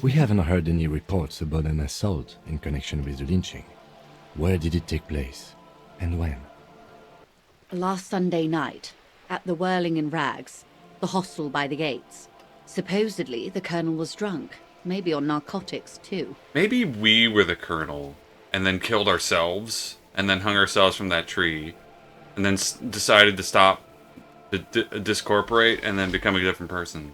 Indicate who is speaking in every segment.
Speaker 1: We haven't heard any reports about an assault in connection with the lynching. Where did it take place? And when?
Speaker 2: Last Sunday night, at the Whirling in Rags, the hostel by the gates. Supposedly, the Colonel was drunk. Maybe on narcotics, too.
Speaker 3: Maybe we were the Colonel, and then killed ourselves, and then hung ourselves from that tree, and then decided to stop, to discorporate, and then become a different person.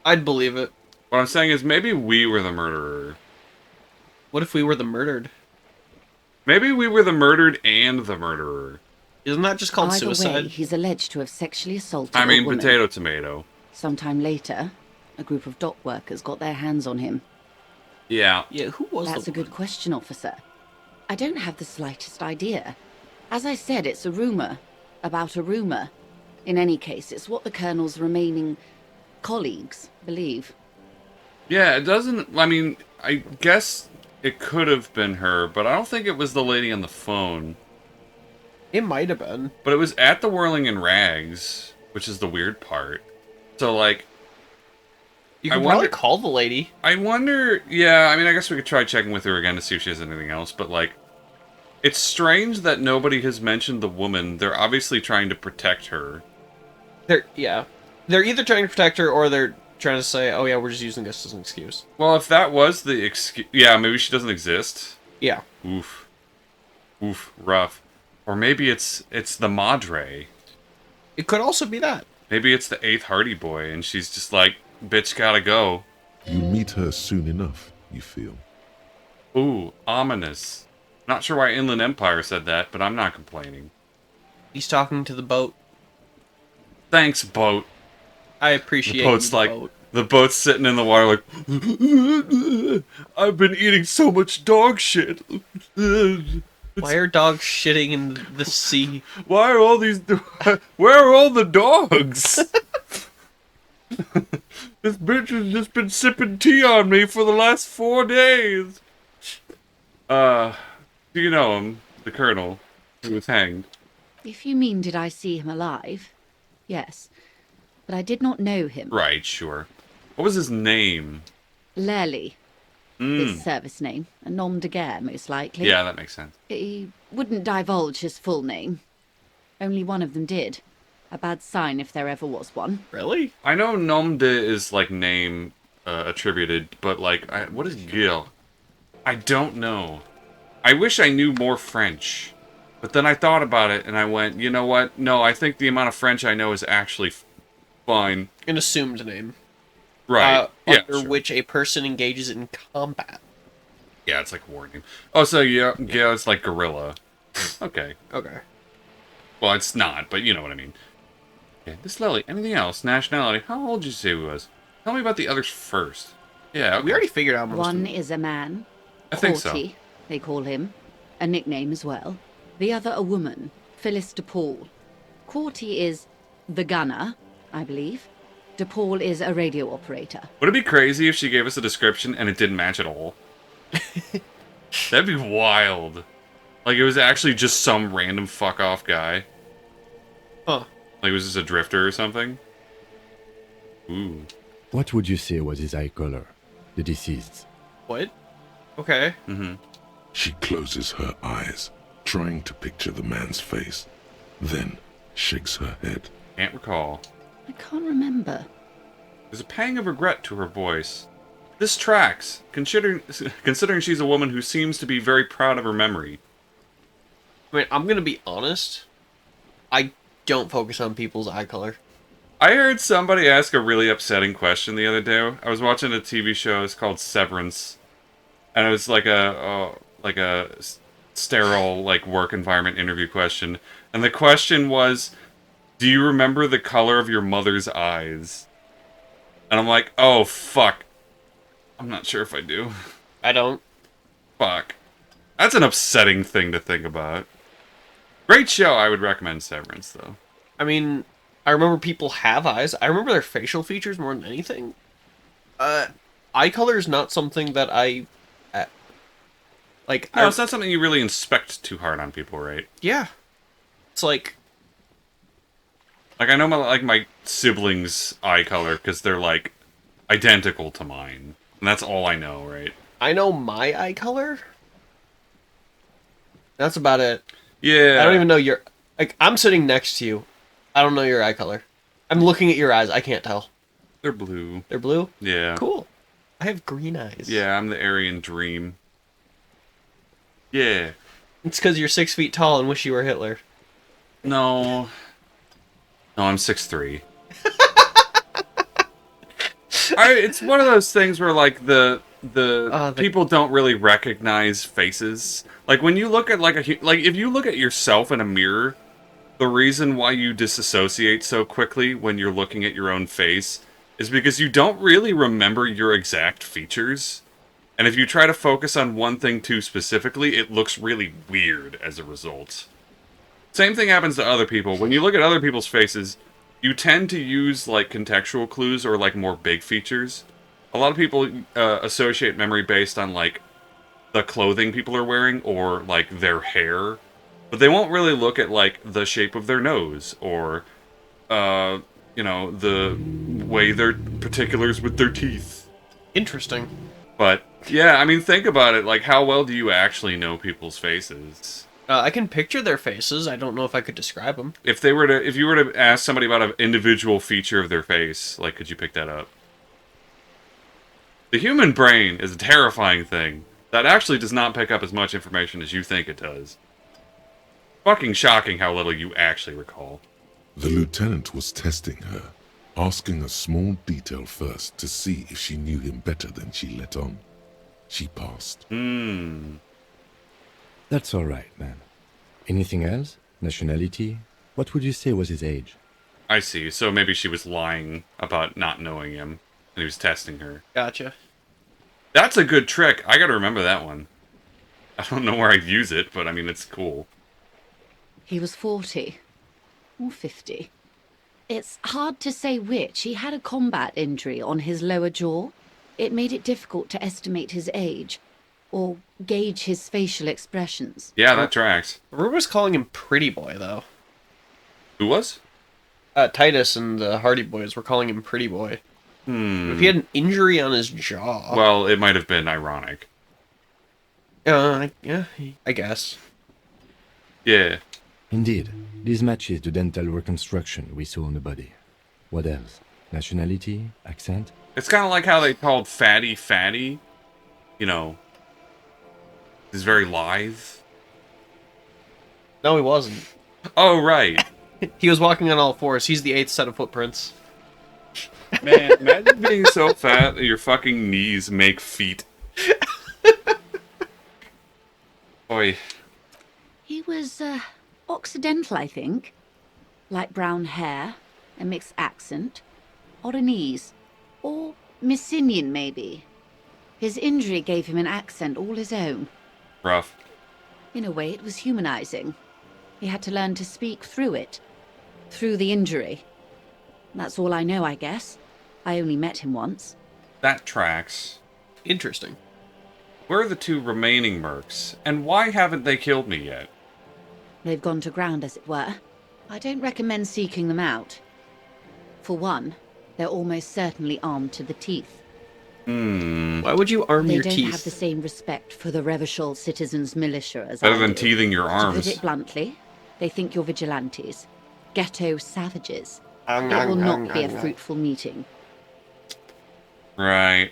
Speaker 4: I'd believe it.
Speaker 3: What I'm saying is maybe we were the murderer.
Speaker 4: What if we were the murdered?
Speaker 3: Maybe we were the murdered and the murderer.
Speaker 4: Isn't that just called
Speaker 2: Either
Speaker 4: suicide?
Speaker 2: way, he's alleged to have sexually assaulted
Speaker 3: I mean,
Speaker 2: a woman.
Speaker 3: potato, tomato.
Speaker 2: Sometime later, a group of dock workers got their hands on him.
Speaker 3: Yeah.
Speaker 4: Yeah, who was
Speaker 2: That's
Speaker 4: the
Speaker 2: a good question, officer. I don't have the slightest idea. As I said, it's a rumor about a rumor. In any case, it's what the Colonel's remaining colleagues believe.
Speaker 3: Yeah, it doesn't... I mean, I guess it could have been her, but I don't think it was the lady on the phone.
Speaker 4: It might have been.
Speaker 3: But it was at the Whirling in Rags, which is the weird part. So, like...
Speaker 4: You can probably call the lady.
Speaker 3: I wonder... Yeah, I mean, I guess we could try checking with her again to see if she has anything else, but, like... It's strange that nobody has mentioned the woman. They're obviously trying to protect her.
Speaker 4: They're either trying to protect her or they're trying to say, oh yeah, we're just using this as an excuse.
Speaker 3: Well, if that was the excuse... Yeah, maybe she doesn't exist.
Speaker 4: Yeah.
Speaker 3: Oof. Oof, rough. Or maybe it's the Madre.
Speaker 4: It could also be that.
Speaker 3: Maybe it's the 8th Hardy Boy, and she's just like, bitch, gotta go.
Speaker 5: You'll meet her soon enough, you feel.
Speaker 3: Ooh, ominous. Not sure why Inland Empire said that, but I'm not complaining.
Speaker 4: He's talking to the boat.
Speaker 3: Thanks, boat.
Speaker 4: I appreciate
Speaker 3: The boat's
Speaker 4: the
Speaker 3: like,
Speaker 4: boat.
Speaker 3: the boat's sitting in the water like, I've been eating so much dog shit.
Speaker 4: Why are dogs shitting in the sea?
Speaker 3: Why are all these... Where are all the dogs? This bitch has just been sipping tea on me for the last 4 days. Do you know him? The Colonel, who was hanged.
Speaker 2: If you mean did I see him alive? Yes. But I did not know him.
Speaker 3: Right, sure. What was his name?
Speaker 2: Lely. His service name. A nom de guerre, most likely.
Speaker 3: Yeah, that makes sense.
Speaker 2: He wouldn't divulge his full name. Only one of them did. A bad sign if there ever was one.
Speaker 4: Really?
Speaker 3: I know nom de is, like, name attributed, but, like, what is Gil? I don't know. I wish I knew more French. But then I thought about it, and I went, you know what? No, I think the amount of French I know is actually fine.
Speaker 4: An assumed name.
Speaker 3: Right. Yeah,
Speaker 4: under
Speaker 3: sure.
Speaker 4: which a person engages in combat.
Speaker 3: Yeah, it's like war name. Oh, so yeah, it's like gorilla. Okay.
Speaker 4: Okay.
Speaker 3: Well, it's not, but you know what I mean. Okay, this Lily. Anything else? Nationality. How old did you say he was? Tell me about the others first. Yeah, okay.
Speaker 4: We already figured out most of
Speaker 2: One
Speaker 4: them.
Speaker 2: is a man.
Speaker 3: I think so.
Speaker 2: Corty, they call him. A nickname as well. The other a woman. Phyllis DePaul. Corty is the gunner, I believe. DePaul is a radio operator.
Speaker 3: Would it be crazy if she gave us a description and it didn't match at all? That'd be wild. Like, it was actually just some random fuck-off guy.
Speaker 4: Huh.
Speaker 3: Like, it was just a drifter or something. Ooh.
Speaker 1: What would you say was his eye color? The deceased's.
Speaker 4: What? Okay.
Speaker 5: She closes her eyes, trying to picture the man's face, then shakes her head.
Speaker 3: Can't recall.
Speaker 2: I can't remember.
Speaker 3: There's a pang of regret to her voice. This tracks, considering she's a woman who seems to be very proud of her memory.
Speaker 4: I mean, I'm gonna be honest. I don't focus on people's eye color.
Speaker 3: I heard somebody ask a really upsetting question the other day. I was watching a TV show. It's called Severance, and it was like a sterile like work environment interview question. And the question was, "Do you remember the color of your mother's eyes?" And I'm like, "Oh fuck, I'm not sure if I do."
Speaker 4: I don't.
Speaker 3: Fuck, that's an upsetting thing to think about. Great show. I would recommend Severance though.
Speaker 4: I mean, I remember people have eyes. I remember their facial features more than anything. Eye color is not something that I... like,
Speaker 3: No, it's not something you really inspect too hard on people, right?
Speaker 4: yeah. It's like...
Speaker 3: Like, I know my siblings' eye color because they're, like, identical to mine. And that's all I know, right?
Speaker 4: I know my eye color. That's about it.
Speaker 3: Yeah.
Speaker 4: I don't even know your... Like, I'm sitting next to you. I don't know your eye color. I'm looking at your eyes. I can't tell.
Speaker 3: They're blue.
Speaker 4: They're blue?
Speaker 3: Yeah.
Speaker 4: Cool. I have green eyes.
Speaker 3: Yeah, I'm the Aryan Dream. Yeah.
Speaker 4: It's because you're 6 feet tall and wish you were Hitler.
Speaker 3: No. No, I'm 6'3". It's one of those things where, like, the people don't really recognize faces. Like, when you look at, like, if you look at yourself in a mirror, the reason why you disassociate so quickly when you're looking at your own face is because you don't really remember your exact features. And if you try to focus on one thing too specifically, it looks really weird as a result. Same thing happens to other people. When you look at other people's faces, you tend to use, like, contextual clues or, like, more big features. A lot of people associate memory based on, like, the clothing people are wearing or, like, their hair. But they won't really look at, like, the shape of their nose or, you know, the way their particulars with their teeth.
Speaker 4: Interesting.
Speaker 3: But, yeah, I mean, think about it. Like, how well do you actually know people's faces?
Speaker 4: I can picture their faces. I don't know if I could describe them.
Speaker 3: If you were to ask somebody about an individual feature of their face, like, could you pick that up? The human brain is a terrifying thing that actually does not pick up as much information as you think it does. Fucking shocking how little you actually recall.
Speaker 5: The lieutenant was testing her, asking a small detail first to see if she knew him better than she let on. She passed.
Speaker 1: That's all right, man. Anything else? Nationality? What would you say was his age?
Speaker 3: I see. So maybe she was lying about not knowing him, and he was testing her.
Speaker 4: Gotcha.
Speaker 3: That's a good trick. I gotta remember that one. I don't know where I'd use it, but I mean, it's cool.
Speaker 2: He was 40. Or 50. It's hard to say which. He had a combat injury on his lower jaw. It made it difficult to estimate his age, or gauge his facial expressions.
Speaker 3: Yeah, that tracks.
Speaker 4: Ruber's calling him Pretty Boy, though.
Speaker 3: Who was?
Speaker 4: Titus and the Hardy Boys were calling him Pretty Boy. If he had an injury on his jaw...
Speaker 3: Well, it might have been ironic.
Speaker 4: yeah, I guess.
Speaker 3: Yeah.
Speaker 1: Indeed, this matches the dental reconstruction we saw on the body. What else? Nationality? Accent?
Speaker 3: It's kind of like how they called Fatty Fatty. You know, he's very lithe.
Speaker 4: No, he wasn't.
Speaker 3: Oh, right.
Speaker 4: He was walking on all fours. He's the 8th set of footprints.
Speaker 3: Man, imagine being so fat that your fucking knees make feet. Boy.
Speaker 2: He was, Occidental, I think. Light brown hair, a mixed accent, Oranese, or Messinian, maybe. His injury gave him an accent all his own.
Speaker 3: Rough.
Speaker 2: In a way, it was humanizing. He had to learn to speak through it. Through the injury. That's all I know, I guess. I only met him once.
Speaker 3: That tracks.
Speaker 4: Interesting.
Speaker 3: Where are the 2 remaining mercs? And why haven't they killed me yet?
Speaker 2: They've gone to ground, as it were. I don't recommend seeking them out. For one, they're almost certainly armed to the teeth.
Speaker 4: Why would you arm
Speaker 2: They
Speaker 4: your
Speaker 2: don't
Speaker 4: teeth?
Speaker 2: have the same respect for the Revachol citizens' militia as
Speaker 3: Better
Speaker 2: I
Speaker 3: than
Speaker 2: do.
Speaker 3: teething your
Speaker 2: To
Speaker 3: arms.
Speaker 2: put it bluntly, they think you're vigilantes. Ghetto savages. It will not be a fruitful meeting.
Speaker 3: Right.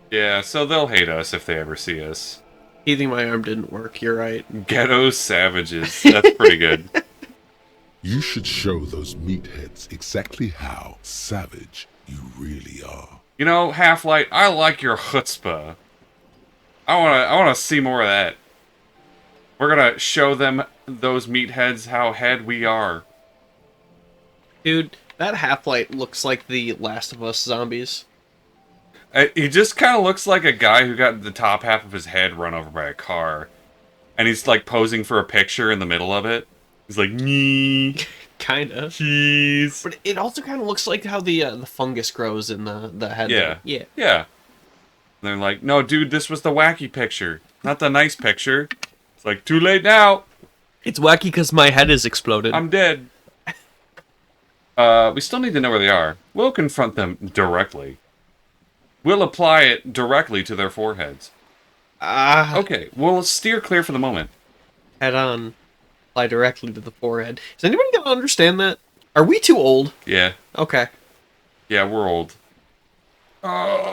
Speaker 3: Yeah, so they'll hate us if they ever see us.
Speaker 4: Teething my arm didn't work, you're right.
Speaker 3: Ghetto savages. That's pretty good.
Speaker 5: You should show those meatheads exactly how savage you really are.
Speaker 3: You know, Half-Light, I like your chutzpah. I wanna see more of that. We're gonna show them, those meatheads, how head we are.
Speaker 4: Dude, that Half-Light looks like the Last of Us zombies.
Speaker 3: He just kind of looks like a guy who got the top half of his head run over by a car. And he's, like, posing for a picture in the middle of it. He's like, me,
Speaker 4: Kinda.
Speaker 3: cheese.
Speaker 4: But it also kind of looks like how the fungus grows in the head.
Speaker 3: Yeah.
Speaker 4: there. Yeah.
Speaker 3: Yeah. And they're like, no, dude, this was the wacky picture. Not the nice picture. It's like, too late now.
Speaker 4: It's wacky because my head is exploded.
Speaker 3: I'm dead. We still need to know where they are. We'll confront them directly. We'll apply it directly to their foreheads.
Speaker 4: Ah,
Speaker 3: Okay, we'll steer clear for the moment.
Speaker 4: head on. Apply directly to the forehead. Is anybody gonna understand that? Are we too old?
Speaker 3: Yeah.
Speaker 4: Okay.
Speaker 3: Yeah, we're old. I'm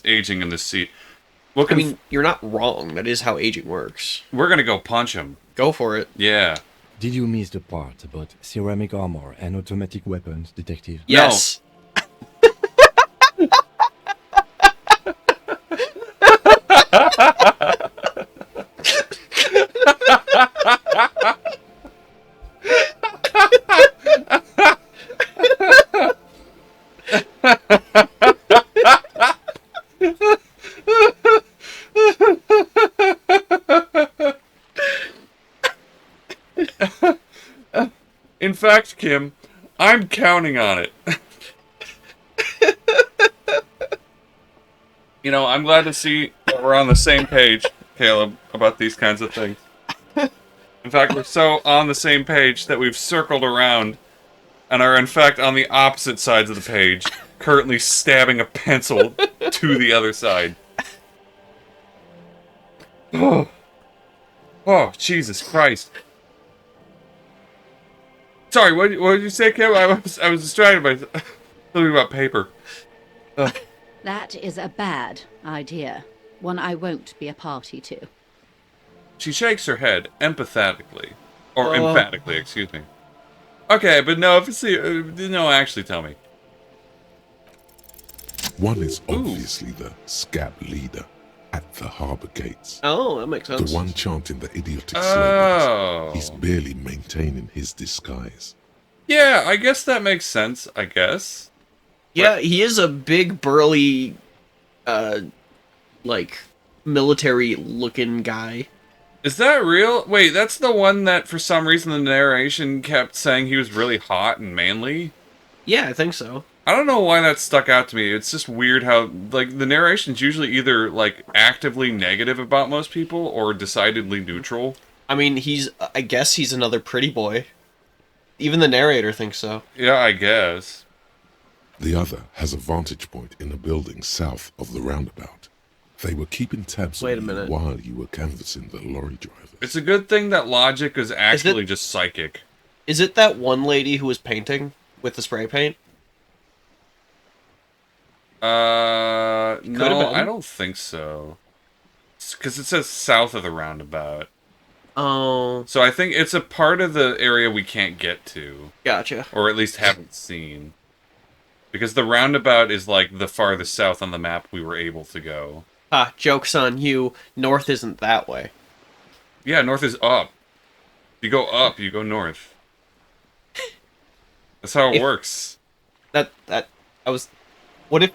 Speaker 3: aging in this seat.
Speaker 4: I mean, you're not wrong. That is how aging works.
Speaker 3: We're gonna go punch him.
Speaker 4: Go for it.
Speaker 3: Yeah.
Speaker 1: Did you miss the part about ceramic armor and automatic weapons, Detective?
Speaker 4: Yes.
Speaker 3: In fact, Kim, I'm counting on it. You know, I'm glad to see that we're on the same page, Caleb, about these kinds of things. In fact, we're so on the same page that we've circled around and are, in fact, on the opposite sides of the page, currently stabbing a pencil to the other side. Oh, Jesus Christ. Sorry, what did you say, Kim? I was distracted by something about paper.
Speaker 2: That is a bad idea. One I won't be a party to.
Speaker 3: She shakes her head empathetically. Or emphatically, excuse me. Okay, but no, actually tell me.
Speaker 5: One is obviously the scab leader at the harbor gates.
Speaker 4: Oh, that makes sense.
Speaker 5: The one chanting the idiotic slogans.
Speaker 3: Oh.
Speaker 5: He's barely maintaining his disguise.
Speaker 3: Yeah, I guess that makes sense, I guess.
Speaker 4: Yeah, he is a big, burly, military-looking guy.
Speaker 3: Is that real? Wait, that's the one that for some reason the narration kept saying he was really hot and manly?
Speaker 4: Yeah, I think so.
Speaker 3: I don't know why that stuck out to me. It's just weird how, like, the narration's usually either, like, actively negative about most people or decidedly neutral.
Speaker 4: I mean, I guess he's another pretty boy. Even the narrator thinks so.
Speaker 3: Yeah, I guess.
Speaker 5: The other has a vantage point in a building south of the roundabout. They were keeping tabs
Speaker 4: Wait a
Speaker 5: on you
Speaker 4: minute.
Speaker 5: while you were canvassing the lorry drivers.
Speaker 3: It's a good thing that logic is actually just psychic.
Speaker 4: Is it that one lady who was painting with the spray paint?
Speaker 3: No,
Speaker 4: been.
Speaker 3: I don't think so. Because it says south of the roundabout.
Speaker 4: Oh,
Speaker 3: So I think it's a part of the area we can't get to.
Speaker 4: gotcha.
Speaker 3: Or at least haven't seen. Because the roundabout is like the farthest south on the map we were able to go.
Speaker 4: Ah, joke's on you. North isn't that way.
Speaker 3: Yeah, north is up. You go up, you go north. That's how it works.
Speaker 4: What if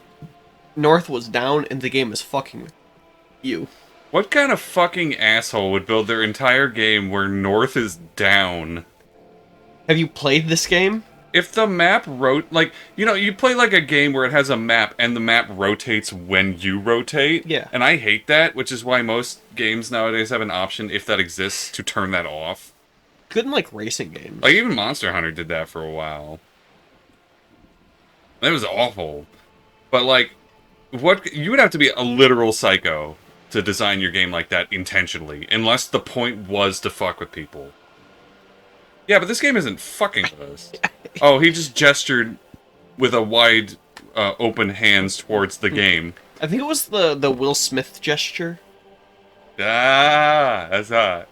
Speaker 4: North was down and the game is fucking with you?
Speaker 3: What kind of fucking asshole would build their entire game where north is down?
Speaker 4: Have you played this game?
Speaker 3: If the map you play like a game where it has a map and the map rotates when you rotate.
Speaker 4: Yeah.
Speaker 3: And I hate that, which is why most games nowadays have an option, if that exists, to turn that off.
Speaker 4: Good in, racing games.
Speaker 3: Like, even Monster Hunter did that for a while. That was awful. But, you would have to be a literal psycho to design your game like that intentionally, unless the point was to fuck with people. Yeah, but this game isn't fucking with us. Oh, he just gestured with a wide, open hands towards the game.
Speaker 4: I think it was the Will Smith gesture.
Speaker 3: Ah, that's hot.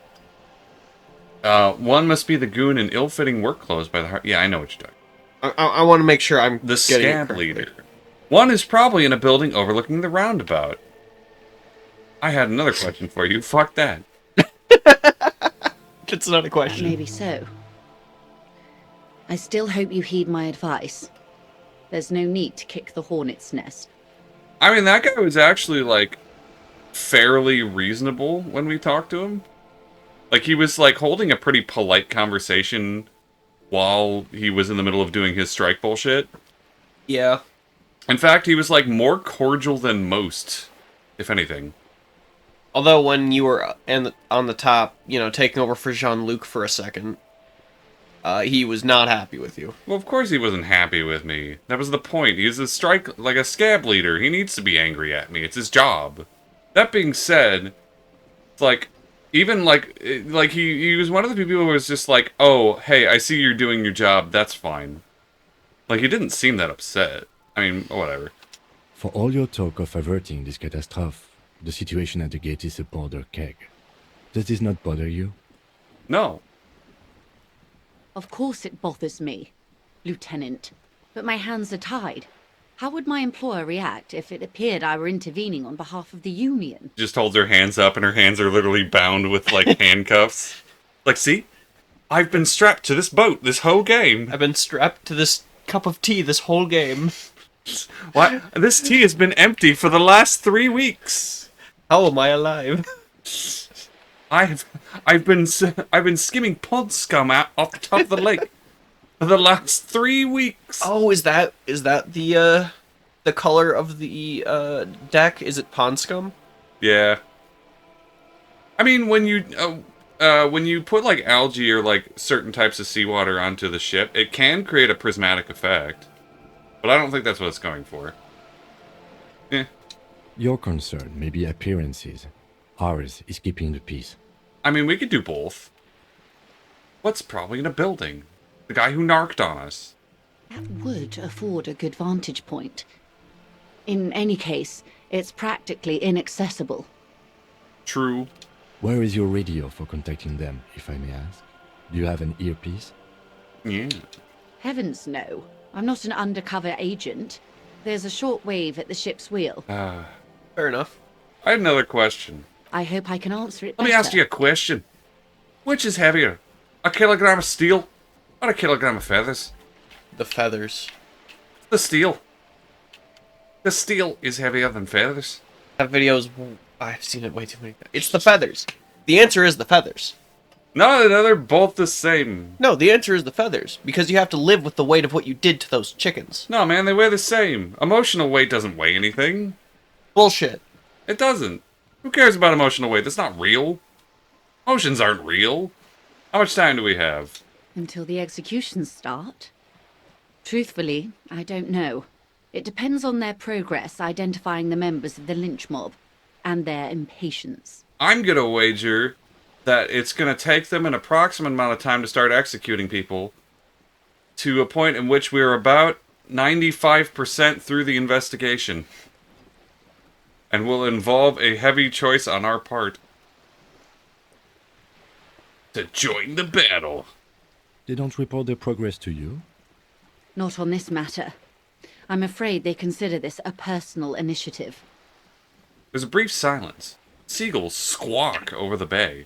Speaker 3: One must be the goon in ill-fitting work clothes by the heart. Yeah, I know what you're talking.
Speaker 4: I want to make sure I'm
Speaker 3: The
Speaker 4: getting it
Speaker 3: scab
Speaker 4: correctly.
Speaker 3: leader. One is probably in a building overlooking the roundabout. I had another question for you. Fuck that.
Speaker 4: It's not a question.
Speaker 2: Maybe so. I still hope you heed my advice. There's no need to kick the hornet's nest.
Speaker 3: I mean, that guy was actually, fairly reasonable when we talked to him. He was, holding a pretty polite conversation while he was in the middle of doing his strike bullshit.
Speaker 4: Yeah.
Speaker 3: In fact, he was, more cordial than most, if anything.
Speaker 4: Although when you were on the top, taking over for Jean-Luc for a second, He was not happy with you.
Speaker 3: Well, of course he wasn't happy with me. That was the point. He's a like a scab leader. He needs to be angry at me. It's his job. That being said, it's like, even like he was one of the people who was just like, oh, hey, I see you're doing your job. That's fine. Like, he didn't seem that upset. I mean, whatever.
Speaker 1: For all your talk of averting this catastrophe, the situation at the gate is a powder keg. Does this not bother you?
Speaker 3: No.
Speaker 2: Of course it bothers me, Lieutenant. But my hands are tied. How would my employer react if it appeared I were intervening on behalf of the Union?
Speaker 3: Just holds her hands up, and her hands are literally bound with, like, handcuffs. Like, see? I've been strapped to this boat this whole game.
Speaker 4: I've been strapped to this cup of tea this whole game.
Speaker 3: What? This tea has been empty for the last 3 weeks.
Speaker 4: How am I alive?
Speaker 3: I've been skimming pond scum out off the top of the lake for the last 3 weeks.
Speaker 4: Oh, is that the color of the deck? Is it pond scum?
Speaker 3: Yeah. I mean, when you put like algae or like certain types of seawater onto the ship, it can create a prismatic effect. But I don't think that's what it's going for. Eh.
Speaker 1: Your concern may be appearances. Ours is keeping the peace.
Speaker 3: I mean, we could do both. What's probably in a building? The guy who narked on us.
Speaker 2: That would afford a good vantage point. In any case, it's practically inaccessible.
Speaker 3: True.
Speaker 1: Where is your radio for contacting them, if I may ask? Do you have an earpiece?
Speaker 3: Yeah.
Speaker 2: Heavens no. I'm not an undercover agent. There's a short wave at the ship's wheel.
Speaker 4: Fair enough.
Speaker 3: I had another question.
Speaker 2: I hope I can answer it
Speaker 3: Let
Speaker 2: better.
Speaker 3: me ask you a question. Which is heavier? A kilogram of steel or a kilogram of feathers?
Speaker 4: The feathers.
Speaker 3: The steel. The steel is heavier than feathers.
Speaker 4: That video's... I've seen it way too many times. It's the feathers. The answer is the feathers.
Speaker 3: No, they're both the same.
Speaker 4: No, the answer is the feathers. Because you have to live with the weight of what you did to those chickens.
Speaker 3: No, man, they weigh the same. Emotional weight doesn't weigh anything.
Speaker 4: Bullshit.
Speaker 3: It doesn't. Who cares about emotional weight? That's not real. Emotions aren't real. How much time do we have?
Speaker 2: Until the executions start? Truthfully, I don't know. It depends on their progress identifying the members of the lynch mob, and their impatience.
Speaker 3: I'm gonna wager that it's gonna take them an approximate amount of time to start executing people to a point in which we're about 95% through the investigation. And will involve a heavy choice on our part. To join the battle.
Speaker 1: They don't report their progress to you?
Speaker 2: Not on this matter. I'm afraid they consider this a personal initiative.
Speaker 3: There's a brief silence. Seagulls squawk over the bay.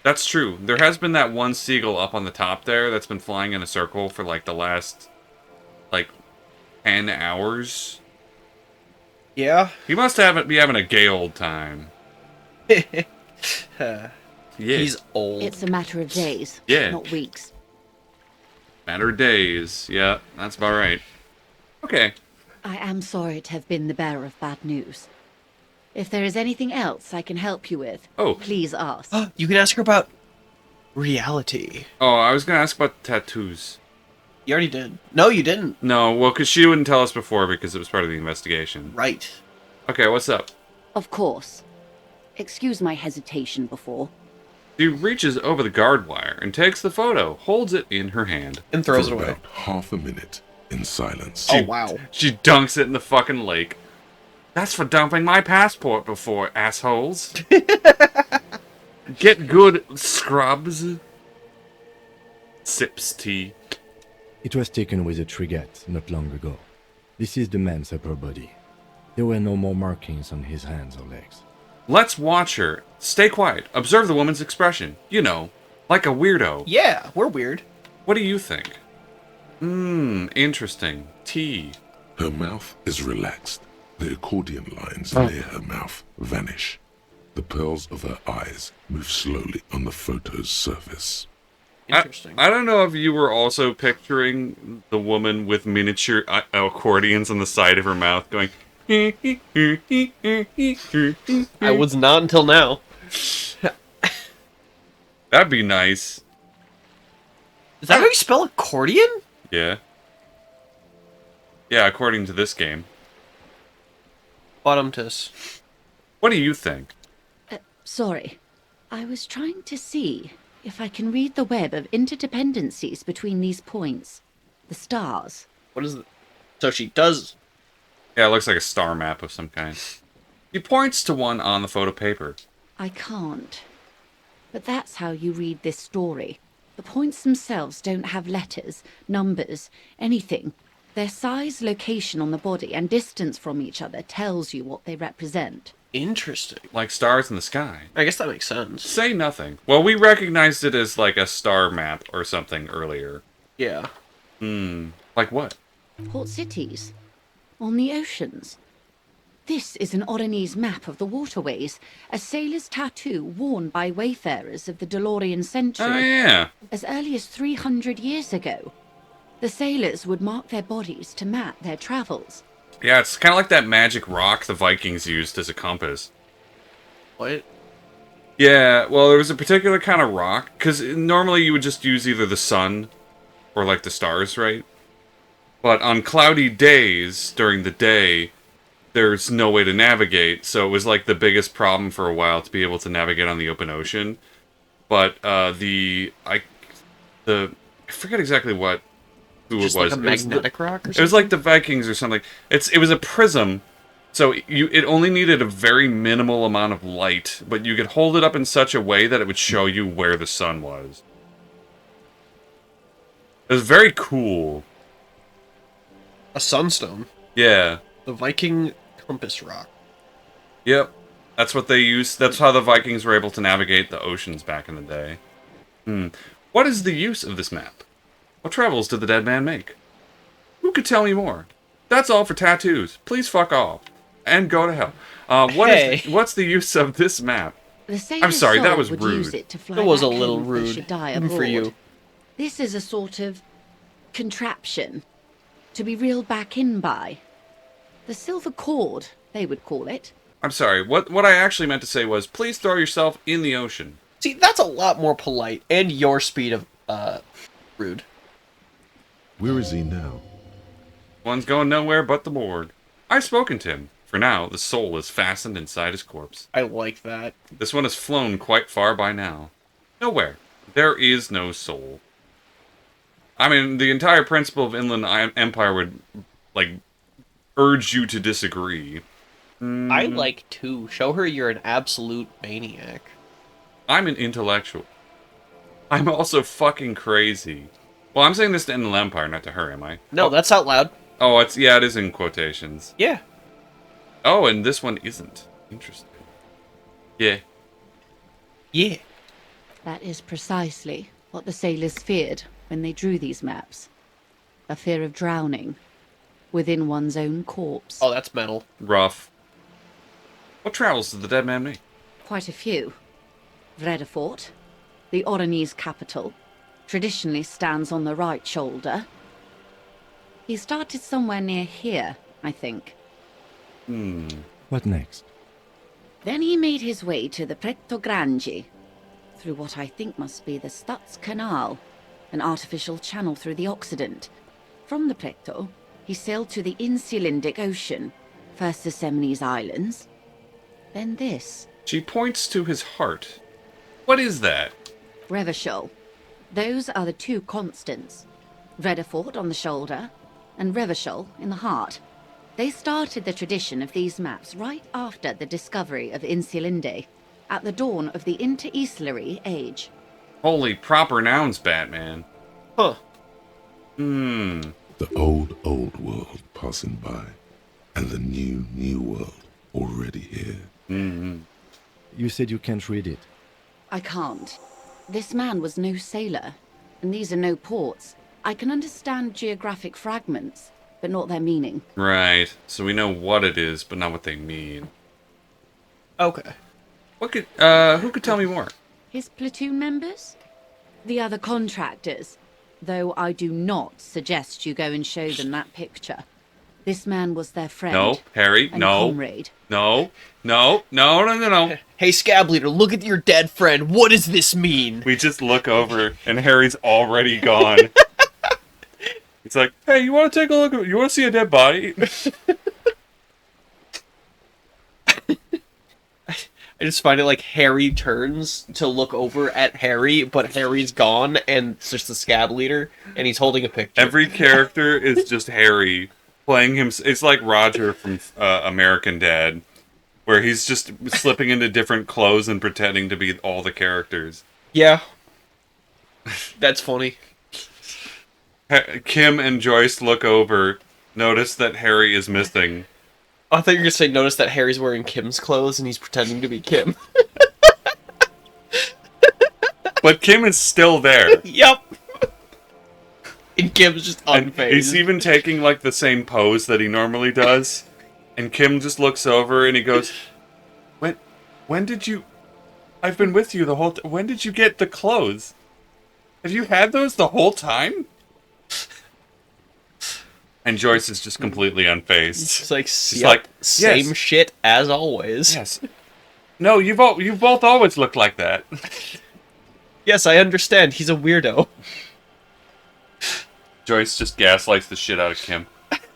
Speaker 3: That's true. There has been that one seagull up on the top there that's been flying in a circle for like the last, 10 hours.
Speaker 4: Yeah?
Speaker 3: He must be having a gay old time. Yeah.
Speaker 4: He's old.
Speaker 2: It's a matter of days,
Speaker 3: Yeah.
Speaker 2: not weeks.
Speaker 3: Matter of days. Yeah, that's about right. Okay.
Speaker 2: I am sorry to have been the bearer of bad news. If there is anything else I can help you with,
Speaker 3: Oh.
Speaker 2: please ask.
Speaker 4: You can ask her about reality.
Speaker 3: Oh, I was gonna ask about tattoos.
Speaker 4: You already did. No, you didn't.
Speaker 3: No, well, because she wouldn't tell us before because it was part of the investigation.
Speaker 4: Right.
Speaker 3: Okay, what's up?
Speaker 2: Of course. Excuse my hesitation before.
Speaker 3: She reaches over the guard wire and takes the photo, holds it in her hand.
Speaker 4: And throws it
Speaker 5: For
Speaker 4: away.
Speaker 5: about half a minute in silence.
Speaker 4: Oh, wow.
Speaker 3: She dunks it in the fucking lake. That's for dumping my passport before, assholes. Get good, scrubs. Sips tea.
Speaker 1: It was taken with a trigette not long ago. This is the man's upper body. There were no more markings on his hands or legs.
Speaker 3: Let's watch her. Stay quiet. Observe the woman's expression. You know, like a weirdo.
Speaker 4: Yeah, we're weird.
Speaker 3: What do you think? Interesting. Tea.
Speaker 5: Her mouth is relaxed. The accordion lines near her mouth vanish. The pearls of her eyes move slowly on the photo's surface.
Speaker 4: Interesting.
Speaker 3: I don't know if you were also picturing the woman with miniature accordions on the side of her mouth going...
Speaker 4: I was not until now.
Speaker 3: That'd be nice.
Speaker 4: Is that how you spell accordion?
Speaker 3: Yeah. Yeah, according to this game.
Speaker 4: Bottomtus.
Speaker 3: What do you think?
Speaker 2: Sorry. I was trying to see if I can read the web of interdependencies between these points. The stars.
Speaker 4: What is it? So she does.
Speaker 3: Yeah, it looks like a star map of some kind. He points to one on the photo paper.
Speaker 2: I can't. But that's how you read this story. The points themselves don't have letters, numbers, anything. Their size, location on the body, and distance from each other tells you what they represent.
Speaker 4: Interesting.
Speaker 3: Like stars in the sky.
Speaker 4: I guess that makes sense.
Speaker 3: Say nothing. Well, we recognized it as like a star map or something earlier.
Speaker 4: Yeah.
Speaker 3: Like what?
Speaker 2: Port cities. On the oceans. This is an Oronese map of the waterways, a sailor's tattoo worn by wayfarers of the DeLorean century.
Speaker 3: Oh, yeah.
Speaker 2: As early as 300 years ago. The sailors would mark their bodies to map their travels.
Speaker 3: Yeah, it's kind of like that magic rock the Vikings used as a compass.
Speaker 4: What?
Speaker 3: Yeah, well, there was a particular kind of rock, because normally you would just use either the sun or, like, the stars, right? But on cloudy days, during the day, there's no way to navigate, so it was, like, the biggest problem for a while to be able to navigate on the open ocean. But, I forget exactly who
Speaker 4: Just
Speaker 3: it was.
Speaker 4: like a magnetic rock or something?
Speaker 3: It was like the Vikings or something. It was a prism, so it only needed a very minimal amount of light, but you could hold it up in such a way that it would show you where the sun was. It was very cool.
Speaker 4: A sunstone.
Speaker 3: Yeah.
Speaker 4: The Viking compass rock.
Speaker 3: Yep. That's what they used. That's how the Vikings were able to navigate the oceans back in the day. What is the use of this map? What travels did the dead man make? Who could tell me more? That's all for tattoos. Please fuck off. And go to hell. What's the use of this map?
Speaker 2: The sailor's
Speaker 3: I'm sorry, that
Speaker 2: soul
Speaker 3: was
Speaker 2: would
Speaker 3: rude.
Speaker 2: use it to fly
Speaker 4: That was a
Speaker 2: back
Speaker 4: little
Speaker 2: home if they
Speaker 4: rude
Speaker 2: should die
Speaker 4: for
Speaker 2: abroad.
Speaker 4: you.
Speaker 2: This is a sort of contraption to be reeled back in by. The silver cord, they would call it.
Speaker 3: I'm sorry. What I actually meant to say was, please throw yourself in the ocean.
Speaker 4: See, that's a lot more polite, and your speed of, rude.
Speaker 5: Where is he now?
Speaker 3: One's going nowhere but the morgue. I've spoken to him. For now, the soul is fastened inside his corpse.
Speaker 4: I like that.
Speaker 3: This one has flown quite far by now. Nowhere. There is no soul. I mean, the entire principle of Inland Empire would, like, urge you to disagree.
Speaker 4: I like to. Show her you're an absolute maniac.
Speaker 3: I'm an intellectual. I'm also fucking crazy. Well, I'm saying this to Inland Empire, not to her, am I?
Speaker 4: No, that's out loud.
Speaker 3: Oh, it is in quotations.
Speaker 4: Yeah.
Speaker 3: Oh, and this one isn't. Interesting. Yeah.
Speaker 4: Yeah.
Speaker 2: That is precisely what the sailors feared when they drew these maps. A fear of drowning within one's own corpse.
Speaker 4: Oh, that's metal.
Speaker 3: Rough. What travels did the dead man make?
Speaker 2: Quite a few. Vredefort, the Oronese capital, traditionally stands on the right shoulder. He started somewhere near here, I think.
Speaker 1: What next?
Speaker 2: Then he made his way to the Pretto Grande, through what I think must be the Stutz Canal, an artificial channel through the Occident. From the Pretto, he sailed to the Insulindic Ocean, first the Semines Islands, then this.
Speaker 3: She points to his heart. What is that?
Speaker 2: Revachol. Those are the two constants. Vredefort on the shoulder, and Revachol in the heart. They started the tradition of these maps right after the discovery of Insulinde, at the dawn of the Inter-Easlary Age.
Speaker 3: Holy proper nouns, Batman.
Speaker 4: Huh.
Speaker 5: The old world passing by, and the new world already here.
Speaker 1: You said you can't read it.
Speaker 2: I can't. This man was no sailor, and these are no ports. I can understand geographic fragments, but not their meaning.
Speaker 3: Right. So we know what it is, but not what they mean.
Speaker 4: Okay.
Speaker 3: Who could tell me more?
Speaker 2: His platoon members? The other contractors, though I do not suggest you go and show them that picture. This man was their friend.
Speaker 3: No, Harry,
Speaker 2: and
Speaker 3: no.
Speaker 2: comrade.
Speaker 3: No. No.
Speaker 4: Hey, Scab Leader, look at your dead friend. What does this mean?
Speaker 3: We just look over, and Harry's already gone. It's like, hey, you want to take a look? You want to see a dead body?
Speaker 4: I just find it like Harry turns to look over at Harry, but Harry's gone, and it's just the Scab Leader, and he's holding a picture.
Speaker 3: Every character is just Harry playing him. It's like Roger from American Dad, where he's just slipping into different clothes and pretending to be all the characters.
Speaker 4: Yeah. That's funny.
Speaker 3: Kim and Joyce look over, notice that Harry is missing.
Speaker 4: I thought you were going to say, notice that Harry's wearing Kim's clothes and he's pretending to be Kim.
Speaker 3: But Kim is still there.
Speaker 4: Yep. And Kim's just
Speaker 3: And
Speaker 4: unfazed.
Speaker 3: he's even taking, like, the same pose that he normally does. And Kim just looks over and he goes, When did you... I've been with you the whole time. When did you get the clothes? Have you had those the whole time? And Joyce is just completely unfazed.
Speaker 4: It's like,
Speaker 3: She's
Speaker 4: yep,
Speaker 3: like,
Speaker 4: same
Speaker 3: yes.
Speaker 4: shit as always.
Speaker 3: Yes. No, you've both always looked like that.
Speaker 4: Yes, I understand. He's a weirdo.
Speaker 3: Joyce just gaslights the shit out of Kim.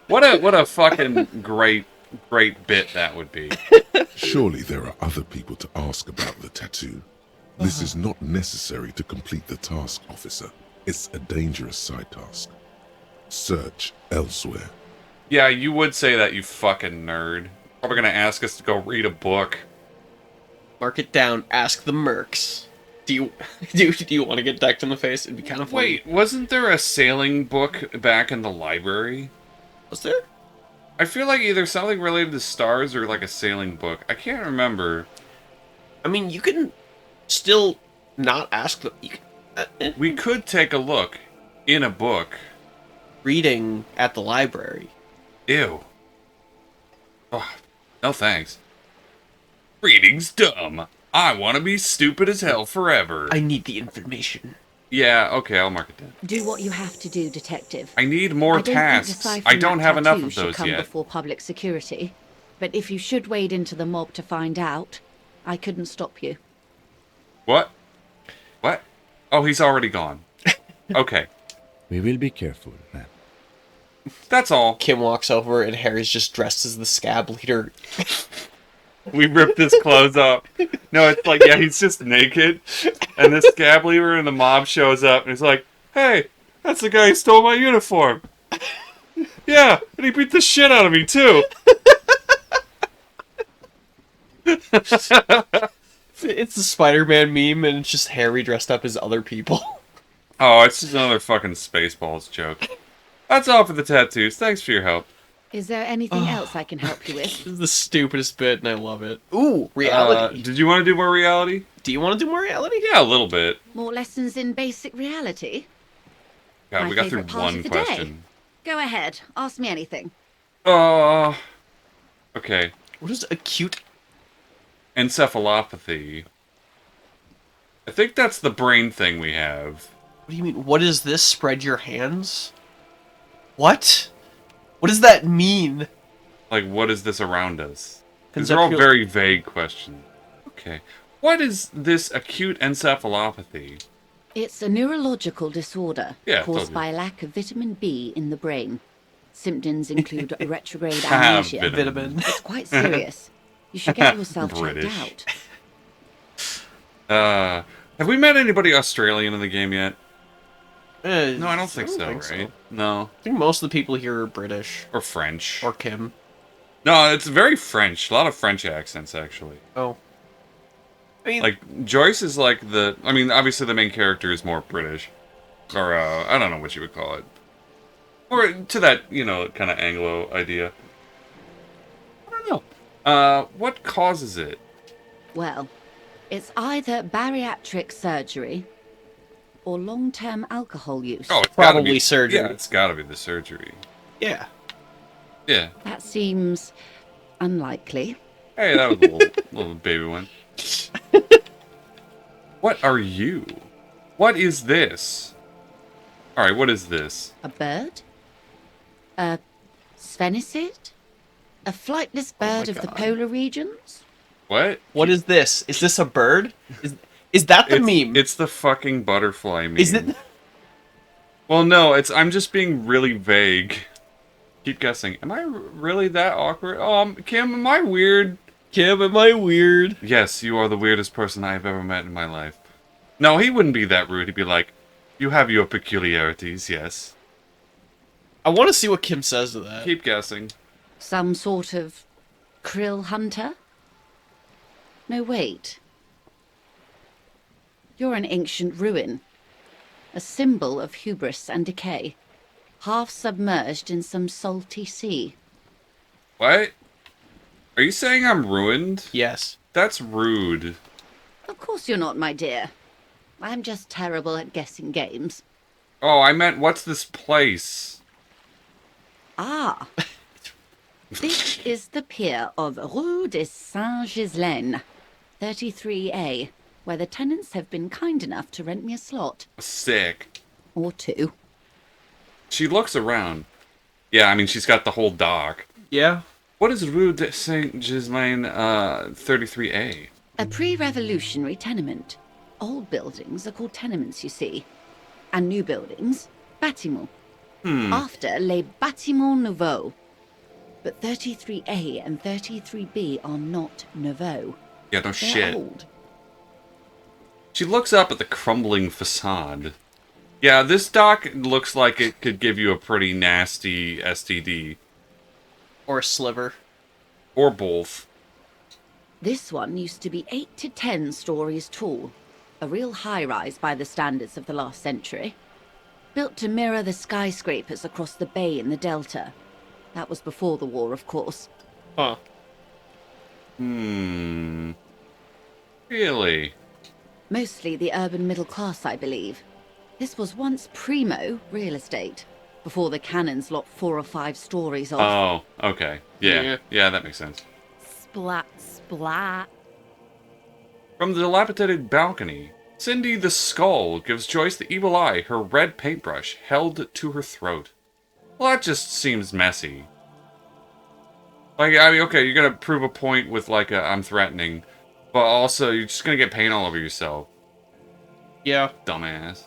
Speaker 3: What a fucking great bit that would be.
Speaker 5: Surely there are other people to ask about the tattoo. This is not necessary to complete the task, officer. It's a dangerous side task. Search elsewhere.
Speaker 3: Yeah, you would say that, you fucking nerd. Probably gonna ask us to go read a book.
Speaker 4: Mark it down. Ask the mercs. Do you want to get decked in the face? It'd be kind of funny.
Speaker 3: Wait, wasn't there a sailing book back in the library?
Speaker 4: Was there?
Speaker 3: I feel like either something related to stars or like a sailing book. I can't remember.
Speaker 4: I mean, you can still not ask them. You can,
Speaker 3: We could take a look in a book.
Speaker 4: reading at the library.
Speaker 3: Ew. Oh, no thanks. Reading's dumb. I want to be stupid as hell forever.
Speaker 4: I need the information.
Speaker 3: Yeah, okay, I'll mark it down.
Speaker 2: Do what you have to do, detective.
Speaker 3: I need more
Speaker 2: I don't
Speaker 3: tasks.
Speaker 2: think deciphering
Speaker 3: I don't
Speaker 2: that
Speaker 3: have enough
Speaker 2: tattoo
Speaker 3: of
Speaker 2: should
Speaker 3: those
Speaker 2: come
Speaker 3: yet.
Speaker 2: before public security. But if you should wade into the mob to find out, I couldn't stop you.
Speaker 3: What? What? Oh, he's already gone. Okay,
Speaker 1: We will be careful, ma'am.
Speaker 3: that's all.
Speaker 4: Kim walks over and Harry's just dressed as the Scab Leader.
Speaker 3: We ripped his clothes up. No, it's like, yeah, he's just naked. And the scab leader and the mob shows up and he's like, hey, that's the guy who stole my uniform. Yeah, and he beat the shit out of me, too.
Speaker 4: It's the Spider-Man meme, and it's just Harry dressed up as other people.
Speaker 3: Oh, it's just another fucking Spaceballs joke. That's all for the tattoos. Thanks for your help.
Speaker 2: Is there anything else I can help you with?
Speaker 4: This is the stupidest bit, and I love it. Ooh, reality.
Speaker 3: Did you want to do more reality?
Speaker 4: Do you want to do more reality?
Speaker 3: Yeah, a little bit.
Speaker 2: More lessons in basic reality?
Speaker 3: God,
Speaker 2: My
Speaker 3: we got through
Speaker 2: favourite part
Speaker 3: one
Speaker 2: of the
Speaker 3: question.
Speaker 2: Go ahead, ask me anything.
Speaker 3: Okay.
Speaker 4: What is acute?
Speaker 3: Encephalopathy. I think that's the brain thing we have.
Speaker 4: What do you mean? What is this? Spread your hands? What? What does that mean?
Speaker 3: Like, what is this around us? These are all
Speaker 4: Conceptual-
Speaker 3: very vague questions. Okay. What is this acute encephalopathy?
Speaker 2: It's a neurological disorder
Speaker 3: Yeah,
Speaker 2: caused
Speaker 3: told you.
Speaker 2: by a lack of vitamin B in the brain. Symptoms include retrograde
Speaker 3: Ah,
Speaker 2: amnesia.
Speaker 3: vitamin.
Speaker 2: It's quite serious. You should get yourself checked
Speaker 3: British.
Speaker 2: out.
Speaker 3: Have we met anybody Australian in the game yet? No, I don't think so,
Speaker 4: think
Speaker 3: right? No.
Speaker 4: I think most of the people here are British.
Speaker 3: Or French.
Speaker 4: Or Kim.
Speaker 3: No, it's very French. A lot of French accents, actually.
Speaker 4: Oh. I mean,
Speaker 3: Like, Joyce is like the... I mean, obviously the main character is more British. Or, I don't know what you would call it. Or to that, you know, kind of Anglo idea. I don't know. What causes it?
Speaker 2: Well, it's either bariatric surgery or long-term alcohol use.
Speaker 3: Oh, it's gotta
Speaker 4: Probably
Speaker 3: be
Speaker 4: surgery.
Speaker 3: Yeah, it's gotta be the surgery.
Speaker 4: yeah.
Speaker 3: Yeah.
Speaker 2: That seems unlikely.
Speaker 3: Hey, that was a little baby one. What are you? What is this? Alright, what is this?
Speaker 2: A bird? A Svenicid? A flightless bird of the
Speaker 4: God.
Speaker 2: polar regions?
Speaker 3: What?
Speaker 4: What is this? Is this a bird? Is that the meme?
Speaker 3: It's the fucking butterfly meme.
Speaker 4: Is it?
Speaker 3: Well, no, I'm just being really vague. Keep guessing. Am I really that awkward? Kim, am I weird?
Speaker 4: Kim, am I weird?
Speaker 3: Yes, you are the weirdest person I have ever met in my life. No, he wouldn't be that rude. He'd be like, you have your peculiarities, yes.
Speaker 4: I want to see what Kim says to that.
Speaker 3: Keep guessing.
Speaker 2: Some sort of krill hunter? No, wait. You're an ancient ruin. A symbol of hubris and decay. Half submerged in some salty sea.
Speaker 3: What? Are you saying I'm ruined?
Speaker 4: Yes.
Speaker 3: That's rude.
Speaker 2: Of course you're not, my dear. I'm just terrible at guessing games.
Speaker 3: Oh, I meant, what's this place?
Speaker 2: Ah. This is the pier of Rue de Saint-Ghislain, 33A, where the tenants have been kind enough to rent me a slot.
Speaker 3: Sick.
Speaker 2: Or two.
Speaker 3: She looks around. Yeah, I mean, she's got the whole dock.
Speaker 4: Yeah.
Speaker 3: What is Rue de Saint-Ghislain, 33A?
Speaker 2: A pre-revolutionary tenement. Old buildings are called tenements, you see. And new buildings, bâtiments. After les bâtiments nouveaux. But 33A and 33B are not nouveaux.
Speaker 3: Yeah, no
Speaker 2: They're
Speaker 3: shit.
Speaker 2: old.
Speaker 3: She looks up at the crumbling facade. Yeah, this dock looks like it could give you a pretty nasty STD.
Speaker 4: Or a sliver.
Speaker 3: Or both.
Speaker 2: This one used to be 8 to 10 stories tall. A real high-rise by the standards of the last century. Built to mirror the skyscrapers across the bay in the Delta. That was before the war, of course.
Speaker 4: Huh.
Speaker 3: Really?
Speaker 2: Mostly the urban middle class, I believe. This was once primo real estate, before the cannons lopped 4 or 5 stories off.
Speaker 3: Oh, okay. Yeah, that makes sense.
Speaker 2: Splat, splat.
Speaker 3: From the dilapidated balcony, Cindy the Skull gives Joyce the evil eye, her red paintbrush held to her throat. Well, that just seems messy. Like, I mean, okay, you're gonna prove a point with, like, I'm threatening, but also you're just gonna get paint all over yourself.
Speaker 4: Yeah.
Speaker 3: Dumbass.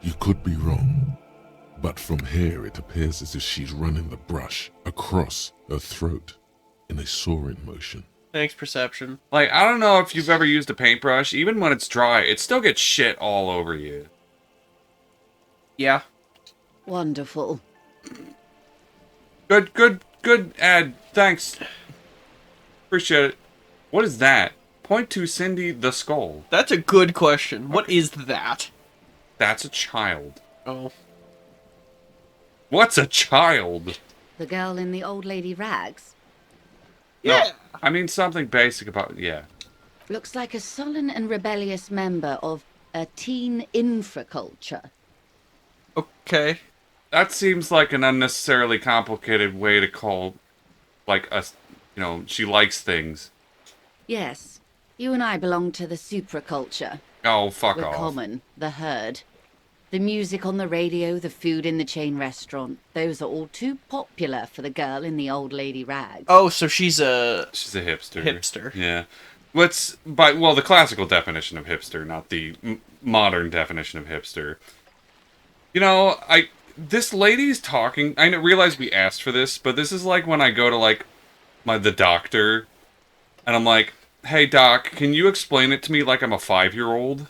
Speaker 5: You could be wrong, but from here it appears as if she's running the brush across her throat in a soaring motion.
Speaker 4: Thanks, perception.
Speaker 3: Like, I don't know if you've ever used a paintbrush, even when it's dry, it still gets shit all over you.
Speaker 4: Yeah.
Speaker 2: Wonderful.
Speaker 3: Good ad. Thanks. Appreciate it. What is that? Point to Cindy the Skull.
Speaker 4: That's a good question. What is that?
Speaker 3: That's a child.
Speaker 4: Oh.
Speaker 3: What's a child?
Speaker 2: The girl in the old lady rags.
Speaker 4: Yeah.
Speaker 3: No, I mean something basic about, yeah.
Speaker 2: Looks like a sullen and rebellious member of a teen infraculture.
Speaker 4: Okay.
Speaker 3: That seems like an unnecessarily complicated way to call, like, she likes things.
Speaker 2: Yes, you and I belong to the supraculture.
Speaker 3: Oh, fuck
Speaker 2: We're
Speaker 3: off.
Speaker 2: common, the herd. The music on the radio, the food in the chain restaurant, those are all too popular for the girl in the old lady rags.
Speaker 4: Oh, so she's a...
Speaker 3: She's a hipster.
Speaker 4: Hipster.
Speaker 3: Yeah. The classical definition of hipster, not the modern definition of hipster. You know, this lady's talking. I realize we asked for this, but this is like when I go to, like, the doctor, and I'm like, hey, doc, can you explain it to me like I'm a 5-year-old?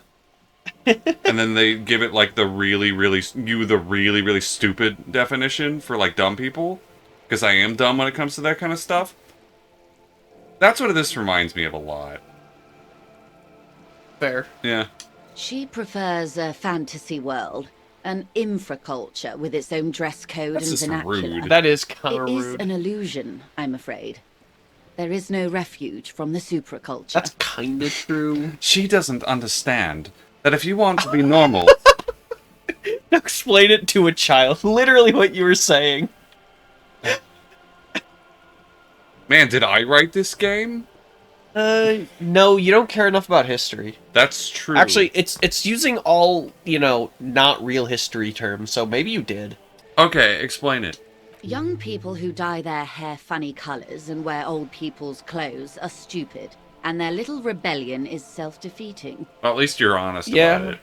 Speaker 3: And then they give it, like, the really, really stupid definition for, like, dumb people. Because I am dumb when it comes to that kind of stuff. That's what this reminds me of a lot.
Speaker 4: Fair.
Speaker 3: Yeah.
Speaker 2: She prefers a fantasy world, an infraculture with its own dress code
Speaker 3: That's
Speaker 2: and
Speaker 3: just
Speaker 2: vernacular.
Speaker 3: rude.
Speaker 4: That is kind
Speaker 2: It
Speaker 4: of
Speaker 2: is
Speaker 4: rude.
Speaker 2: an illusion, I'm afraid. There is no refuge from the supraculture.
Speaker 4: That's kind of true.
Speaker 3: She doesn't understand that if you want to be normal...
Speaker 4: Explain it to a child. Literally what you were saying.
Speaker 3: Man, did I write this game?
Speaker 4: No, you don't care enough about history.
Speaker 3: That's true.
Speaker 4: Actually, it's using all, not real history terms, so maybe you did.
Speaker 3: Okay, explain it.
Speaker 2: Young people who dye their hair funny colors and wear old people's clothes are stupid, and their little rebellion is self-defeating.
Speaker 3: Well, at least you're honest
Speaker 4: Yeah.
Speaker 3: about it.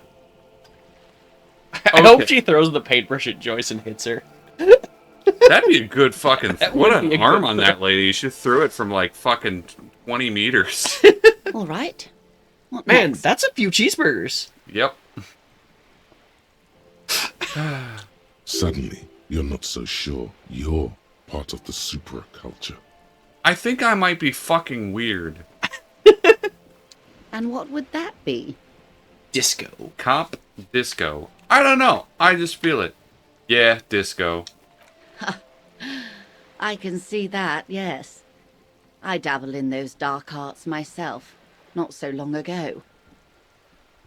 Speaker 4: I hope she throws the paintbrush at Joyce and hits her.
Speaker 3: That'd be a good fucking...
Speaker 4: That
Speaker 3: What
Speaker 4: would be
Speaker 3: an
Speaker 4: a
Speaker 3: arm
Speaker 4: good
Speaker 3: on that lady. You should throw it from, like, fucking 20 meters.
Speaker 2: All right. What
Speaker 4: Man,
Speaker 2: next?
Speaker 4: that's a few cheeseburgers.
Speaker 3: Yep.
Speaker 5: Suddenly, you're not so sure you're part of the superculture.
Speaker 3: I think I might be fucking weird.
Speaker 2: And what would that be?
Speaker 4: Disco.
Speaker 3: Cop disco. I don't know. I just feel it. Yeah, disco.
Speaker 2: I can see that, yes. I dabble in those dark arts myself, not so long ago.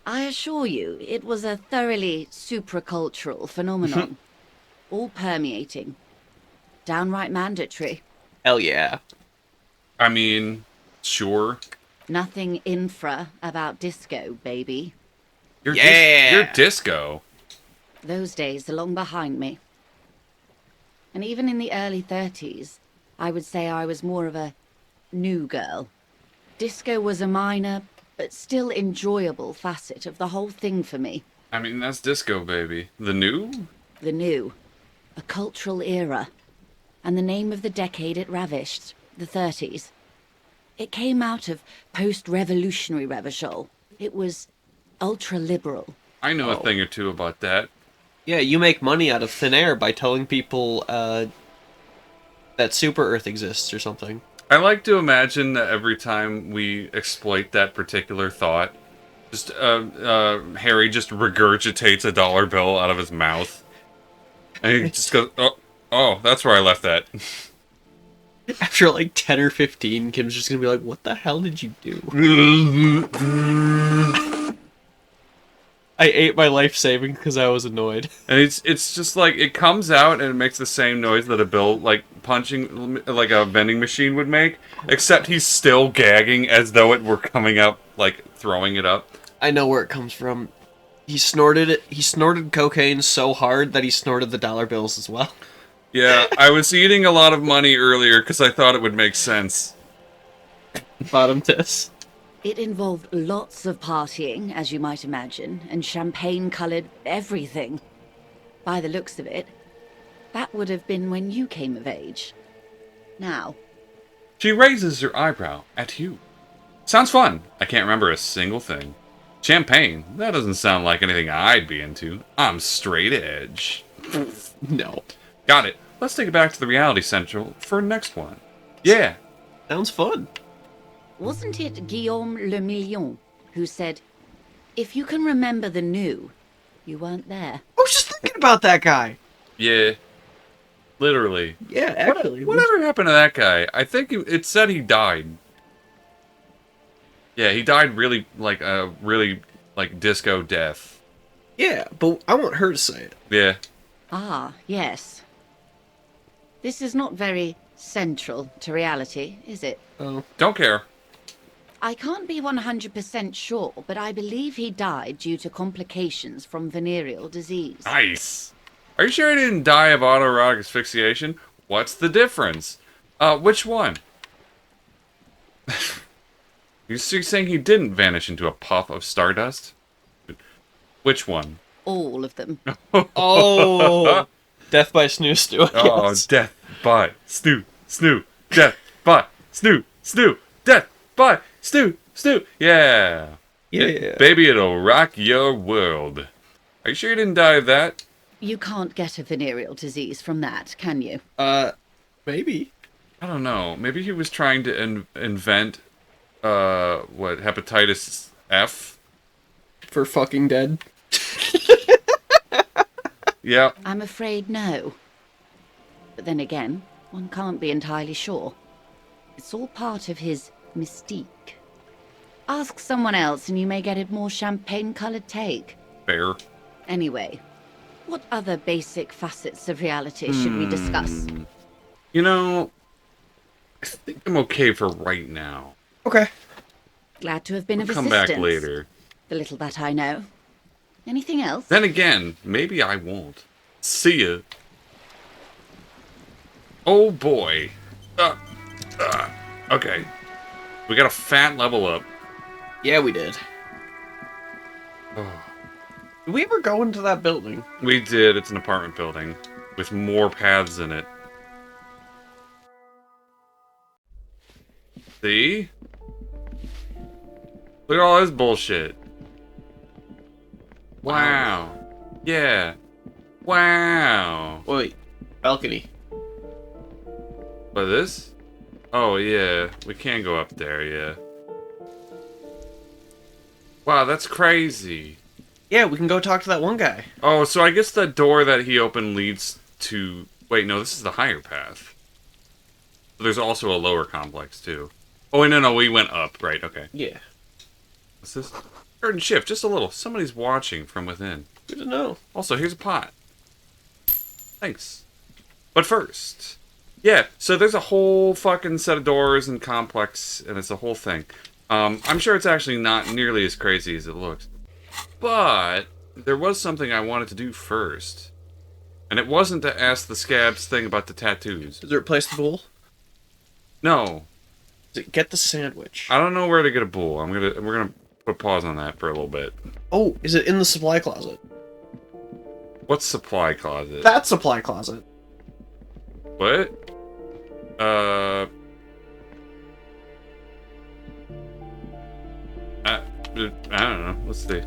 Speaker 2: I assure you, it was a thoroughly supracultural phenomenon. All permeating. Downright mandatory.
Speaker 4: Hell yeah.
Speaker 3: I mean, sure.
Speaker 2: Nothing infra about disco, baby.
Speaker 3: You're
Speaker 4: Yeah.
Speaker 3: you're disco.
Speaker 2: Those days are long behind me. And even in the early 30s, I would say I was more of a new girl. Disco was a minor, but still enjoyable facet of the whole thing for me.
Speaker 3: I mean, that's disco, baby. The new?
Speaker 2: The new. A cultural era. And the name of the decade it ravished, the 30s. It came out of post-revolutionary revachol. It was ultra-liberal.
Speaker 3: I know a thing or two about that.
Speaker 4: Yeah, you make money out of thin air by telling people that Super Earth exists or something.
Speaker 3: I like to imagine that every time we exploit that particular thought, just Harry just regurgitates a dollar bill out of his mouth. And he just goes, oh, that's where I left that.
Speaker 4: After like 10 or 15, Kim's just gonna be like, what the hell did you do? I ate my life savings because I was annoyed.
Speaker 3: And it's just like, it comes out and it makes the same noise that a bill, like, punching, like a vending machine would make, except he's still gagging as though it were coming up, like, throwing it up.
Speaker 4: I know where it comes from. He snorted it. He snorted cocaine so hard that he snorted the dollar bills as well.
Speaker 3: Yeah, I was eating a lot of money earlier because I thought it would make sense.
Speaker 4: Bottom tiss.
Speaker 2: It involved lots of partying, as you might imagine, and champagne-coloured everything. By the looks of it, that would have been when you came of age. Now,
Speaker 3: She raises her eyebrow at you. Sounds fun. I can't remember a single thing. Champagne? That doesn't sound like anything I'd be into. I'm straight edge.
Speaker 4: No.
Speaker 3: Got it. Let's take it back to the Reality Central for next one. Yeah.
Speaker 4: Sounds fun.
Speaker 2: wasn't it Guillaume Le Million who said, if you can remember the new, you weren't there?
Speaker 4: I was just thinking about that guy.
Speaker 3: Yeah. Literally.
Speaker 4: Yeah, actually.
Speaker 3: Whatever happened to that guy? I think it said he died. Yeah, he died really, like, disco death.
Speaker 4: Yeah, but I want her to say it.
Speaker 3: Yeah.
Speaker 2: Ah, yes. This is not very central to reality, is it?
Speaker 4: Oh.
Speaker 3: Don't care.
Speaker 2: I can't be 100% sure, but I believe he died due to complications from venereal disease.
Speaker 3: Nice. Are you sure he didn't die of autoerotic asphyxiation? What's the difference? Which one? You're saying he didn't vanish into a puff of stardust? Which one?
Speaker 2: All of them.
Speaker 4: Oh. Death by snoo stew.
Speaker 3: Oh, death by snoo, death by snoo, death by snoo. Yeah.
Speaker 4: Yeah.
Speaker 3: Baby, it'll rock your world. Are you sure you didn't die of that?
Speaker 2: You can't get a venereal disease from that, can you?
Speaker 4: Maybe.
Speaker 3: I don't know. Maybe he was trying to invent, hepatitis F?
Speaker 4: For fucking dead.
Speaker 3: Yeah.
Speaker 2: I'm afraid no. But then again, one can't be entirely sure. It's all part of his mystique. Ask someone else and you may get a more champagne-coloured take.
Speaker 3: Fair.
Speaker 2: Anyway, what other basic facets of reality should we discuss?
Speaker 3: You know, I think I'm okay for right now.
Speaker 4: Okay.
Speaker 2: Glad to have been of
Speaker 3: Come
Speaker 2: assistance.
Speaker 3: back later.
Speaker 2: The little that I know. Anything else?
Speaker 3: Then again, maybe I won't. See ya. Oh boy. Okay. We got a fat level up.
Speaker 4: Yeah, we did.
Speaker 3: Oh.
Speaker 4: Did we ever go into that building?
Speaker 3: We did. It's an apartment building with more paths in it. See? Look at all this bullshit. Wow. Yeah. Wow.
Speaker 4: Wait, balcony.
Speaker 3: What, this? Oh, yeah. We can go up there, yeah. Wow, that's crazy.
Speaker 4: Yeah, we can go talk to that one guy.
Speaker 3: Oh, so I guess the door that he opened leads to... Wait, no, this is the higher path. There's also a lower complex, too. Oh, wait, no, we went up. Right, okay.
Speaker 4: Yeah.
Speaker 3: What's this? Curtain shift, just a little. Somebody's watching from within.
Speaker 4: Good to know.
Speaker 3: Also, here's a pot. Thanks. But first... Yeah, so there's a whole fucking set of doors and complex, and it's a whole thing. I'm sure it's actually not nearly as crazy as it looks. But there was something I wanted to do first. And it wasn't to ask the scabs thing about the tattoos.
Speaker 4: Is it replace the bowl?
Speaker 3: No.
Speaker 4: Is it get the sandwich?
Speaker 3: I don't know where to get a bowl. We're gonna put a pause on that for a little bit.
Speaker 4: Oh, is it in the supply closet?
Speaker 3: What's supply closet?
Speaker 4: That supply closet.
Speaker 3: What? I don't know. Let's see.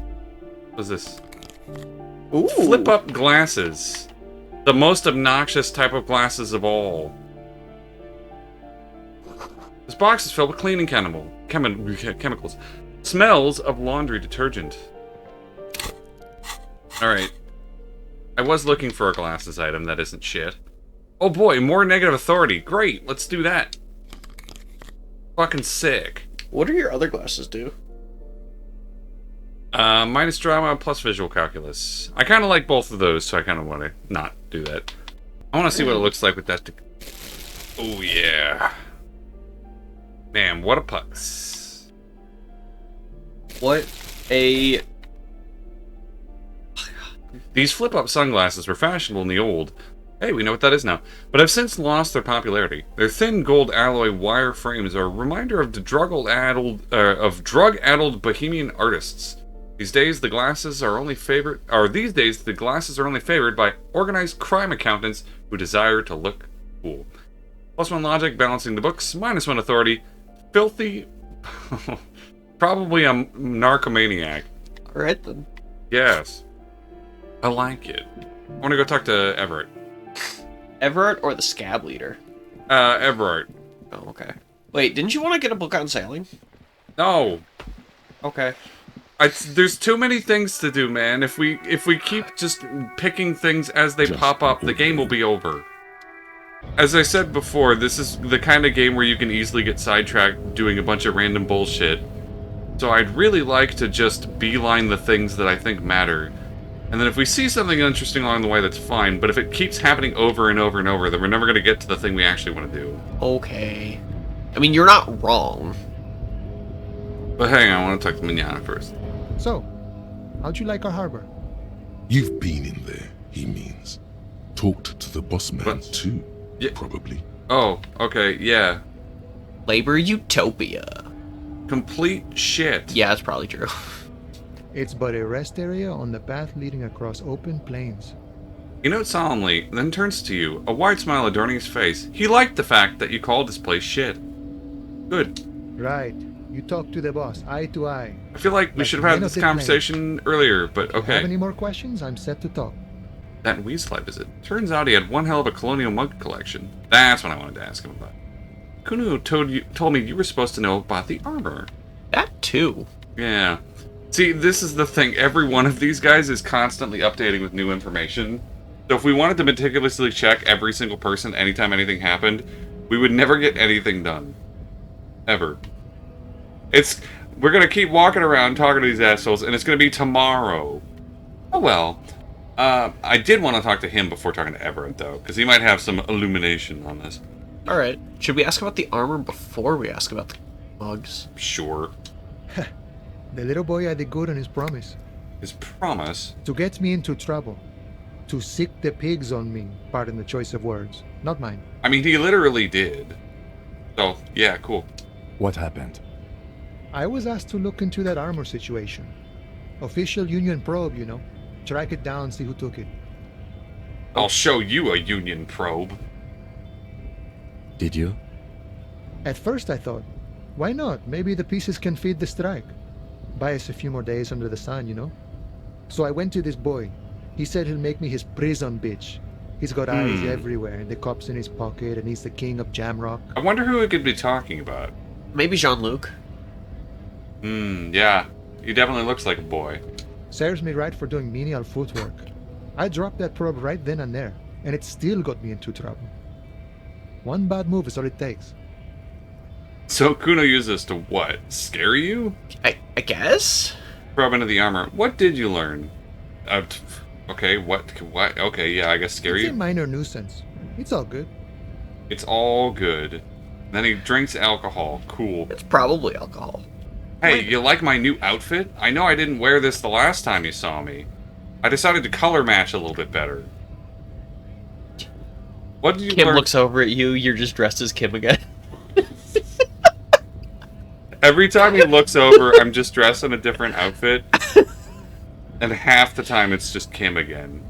Speaker 3: What's this?
Speaker 4: Ooh.
Speaker 3: Flip up glasses. The most obnoxious type of glasses of all. This box is filled with cleaning chemicals. Smells of laundry detergent. Alright. I was looking for a glasses item that isn't shit. Oh boy, more negative authority. Great, let's do that. Fucking sick.
Speaker 4: What do your other glasses do?
Speaker 3: Minus drama plus visual calculus. I kind of like both of those, so I kind of want to not do that. I want to see what it looks like with that. Oh yeah. Man, what a putz.
Speaker 4: What a...
Speaker 3: These flip-up sunglasses were fashionable in the old. Hey, we know what that is now. But have since lost their popularity. Their thin gold alloy wire frames are a reminder of the drug-addled bohemian artists. These days, the glasses are only favored by organized crime accountants who desire to look cool. +1 logic, balancing the books. -1 authority. Filthy. Probably a narcomaniac.
Speaker 4: Alright then.
Speaker 3: Yes. I like it. I want to go talk to Everett.
Speaker 4: Everett or the scab leader?
Speaker 3: Everett.
Speaker 4: Oh, okay. Wait, didn't you want to get a book on sailing?
Speaker 3: No.
Speaker 4: Okay.
Speaker 3: There's too many things to do, man. If we keep just picking things as they pop up, the game will be over. As I said before, this is the kind of game where you can easily get sidetracked doing a bunch of random bullshit. So I'd really like to just beeline the things that I think matter. And then if we see something interesting along the way, that's fine. But if it keeps happening over and over and over, then we're never going to get to the thing we actually want to do.
Speaker 4: Okay. I mean, you're not wrong.
Speaker 3: But hang on, I want to talk to Mignana first.
Speaker 6: So, how'd you like our harbor?
Speaker 5: You've been in there, he means. Talked to the boss man
Speaker 3: What?
Speaker 5: too,
Speaker 3: Yeah.
Speaker 5: probably.
Speaker 3: Oh, okay, yeah.
Speaker 4: Labor utopia.
Speaker 3: Complete shit.
Speaker 4: Yeah, that's probably true.
Speaker 6: It's but a rest area on the path leading across open plains.
Speaker 3: He notes solemnly, then turns to you, a wide smile adorning his face. He liked the fact that you called this place shit. Good.
Speaker 6: Right. You talk to the boss, eye to eye.
Speaker 3: I feel like we
Speaker 6: Like
Speaker 3: should have had
Speaker 6: men
Speaker 3: this
Speaker 6: of the plain.
Speaker 3: conversation earlier, but
Speaker 6: Have
Speaker 3: okay.
Speaker 6: any more questions? I'm set to talk.
Speaker 3: That Weasley visit. Turns out he had one hell of a colonial mug collection. That's what I wanted to ask him about. Kunu told me you were supposed to know about the armor.
Speaker 4: That too.
Speaker 3: Yeah. See, this is the thing. Every one of these guys is constantly updating with new information. So if we wanted to meticulously check every single person anytime anything happened, we would never get anything done. Ever. We're gonna keep walking around talking to these assholes, and it's gonna be tomorrow. Oh well. I did want to talk to him before talking to Everett, though, because he might have some illumination on this.
Speaker 4: Alright. Should we ask about the armor before we ask about the mugs?
Speaker 3: Sure.
Speaker 6: The little boy had the good on his promise.
Speaker 3: His promise.
Speaker 6: To get me into trouble. to sick the pigs on me. Pardon the choice of words. Not mine.
Speaker 3: I mean, he literally did. So, yeah, cool.
Speaker 1: What happened?
Speaker 6: I was asked to look into that armor situation. Official Union probe, you know. Track it down, see who took it.
Speaker 3: I'll show you a Union probe.
Speaker 1: Did you?
Speaker 6: At first I thought, why not? Maybe the pieces can feed the strike. Buy us a few more days under the sun, you know? So I went to this boy. He said he'll make me his prison bitch. He's got eyes everywhere, and the cops in his pocket, and he's the king of Jamrock.
Speaker 3: I wonder who it could be talking about.
Speaker 4: Maybe Jean-Luc.
Speaker 3: Yeah. He definitely looks like a boy.
Speaker 6: Serves me right for doing menial footwork. I dropped that probe right then and there, and it still got me into trouble. One bad move is all it takes.
Speaker 3: So Kuno used this to what? Scare you?
Speaker 4: I guess?
Speaker 3: Probe into the armor. What did you learn? Okay, what? Okay, yeah, I guess scare
Speaker 6: It's a
Speaker 3: you.
Speaker 6: minor nuisance. It's all good.
Speaker 3: It's all good. Then he drinks alcohol. Cool.
Speaker 4: It's probably alcohol.
Speaker 3: Hey, you like my new outfit? I know I didn't wear this the last time you saw me. I decided to color match a little bit better. What did you
Speaker 4: Kim
Speaker 3: learn?
Speaker 4: looks over at you, you're just dressed as Kim again.
Speaker 3: Every time he looks over, I'm just dressed in a different outfit. And half the time it's just Kim again.